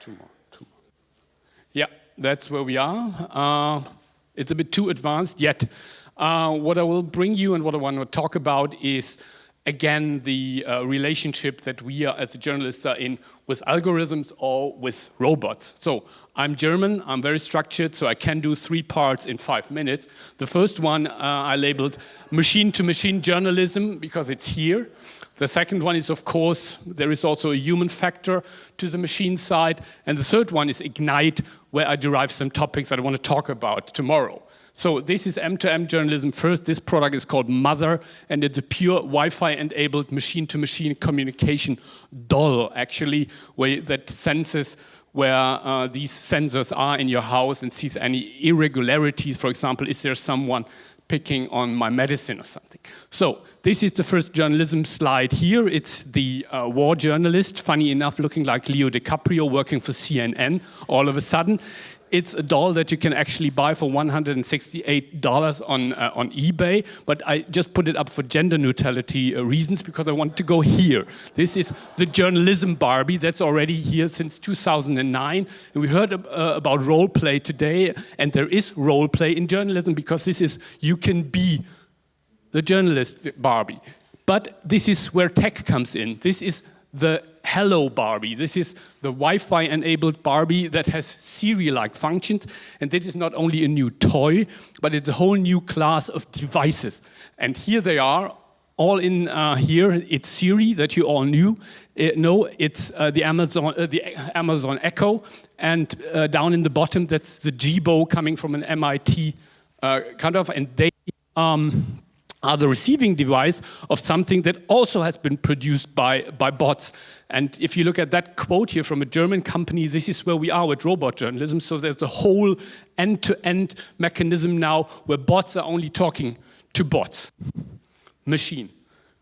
Two more. Yeah, that's where we are. It's a bit too advanced yet. What I will bring you and what I want to talk about is, again, the relationship that we are, as journalists, are in with algorithms or with robots. So I'm German, I'm very structured, so I can do 3 parts in 5 minutes. The first one I labeled machine-to-machine journalism because it's here. The second one is, of course, there is also a human factor to the machine side. And the third one is Ignite, where I derive some topics that I want to talk about tomorrow. So this is M2M Journalism first. This product is called Mother, and it's a pure Wi-Fi-enabled machine-to-machine communication doll, actually, that senses where these sensors are in your house and sees any irregularities. For example, is there someone picking on my medicine or something? So this is the first journalism slide here. It's the war journalist, funny enough, looking like Leo DiCaprio, working for CNN all of a sudden. It's a doll that you can actually buy for $168 on eBay, but I just put it up for gender neutrality reasons because I want to go here. This is the journalism Barbie that's already here since 2009. And we heard about role play today, and there is role play in journalism because this is, you can be the journalist Barbie. But this is where tech comes in. This is the Hello Barbie. This is the Wi-Fi enabled Barbie that has Siri-like functions, and this is not only a new toy, but it's a whole new class of devices. And here they are, all in here. It's Siri that you all know. It's the Amazon Echo, and down in the bottom that's the Jibo coming from an MIT and they are the receiving device of something that also has been produced by bots. And if you look at that quote here from a German company, this is where we are with robot journalism. So there's a whole end-to-end mechanism now where bots are only talking to bots. Machine.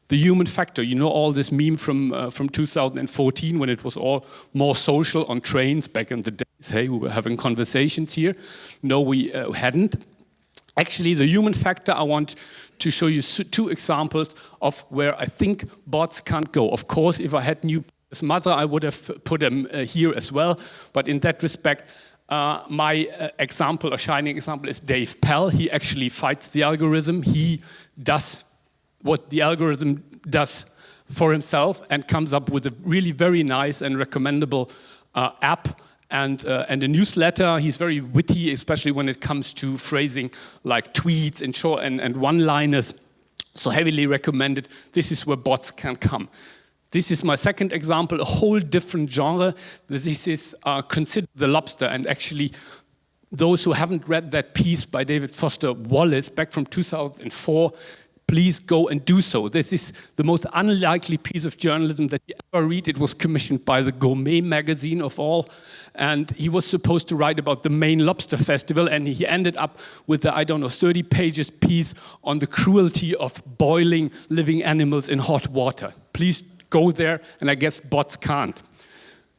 The human factor. You know all this meme from 2014 when it was all more social on trains back in the days. Hey, we were having conversations here. No, we hadn't. Actually, the human factor, I want to show you 2 examples of where I think bots can't go. Of course, if I had new Mother, I would have put them here as well. But in that respect, my example, a shining example, is Dave Pell. He actually fights the algorithm. He does what the algorithm does for himself and comes up with a really very nice and recommendable app. And a newsletter. He's very witty, especially when it comes to phrasing like tweets and short and one-liners. So heavily recommended. This is where bots can come. This is my second example, a whole different genre. This is considered The Lobster. And actually, those who haven't read that piece by David Foster Wallace back from 2004, please go and do so. This is the most unlikely piece of journalism that you ever read. It was commissioned by the Gourmet magazine of all. And he was supposed to write about the Maine Lobster Festival, and he ended up with the, 30 pages piece on the cruelty of boiling living animals in hot water. Please go there, and I guess bots can't.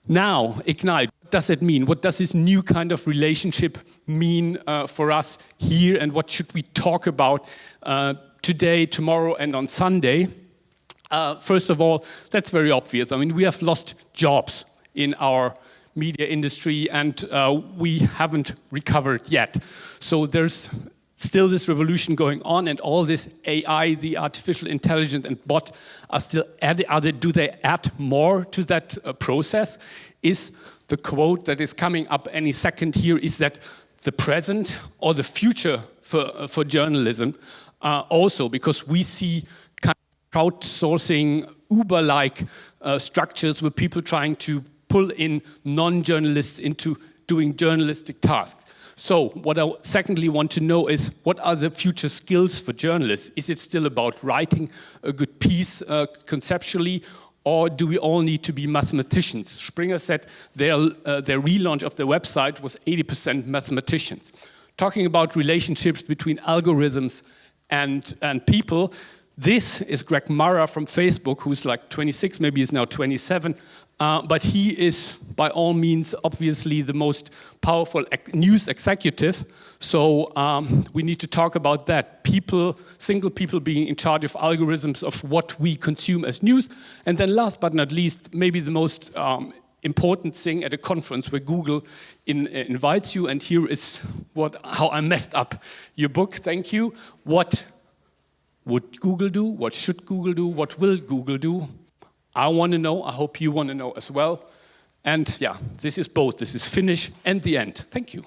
Now, Ignite, what does it mean? What does this new kind of relationship mean for us here, and what should we talk about today, tomorrow, and on Sunday? First of all, that's very obvious. I mean, we have lost jobs in our media industry, and we haven't recovered yet. So there's still this revolution going on, and all this AI, the artificial intelligence, and bot are still do they add more to that process? Is the quote that is coming up any second here is that the present or the future for journalism also, because we see kind of crowdsourcing, Uber-like structures with people trying to pull in non-journalists into doing journalistic tasks. So what I secondly want to know is, what are the future skills for journalists? Is it still about writing a good piece conceptually, or do we all need to be mathematicians? Springer said their relaunch of their website was 80% mathematicians. Talking about relationships between algorithms and people, this is Greg Murrah from Facebook, who's like 26, maybe he's now 27, but he is, by all means, obviously the most powerful news executive. So we need to talk about that. Single people being in charge of algorithms of what we consume as news. And then last but not least, maybe the most important thing at a conference where Google invites you, and here is how I messed up your book. Thank you. What would Google do? What should Google do? What will Google do? I want to know. I hope you want to know as well. And yeah, this is both. This is finish and the end. Thank you.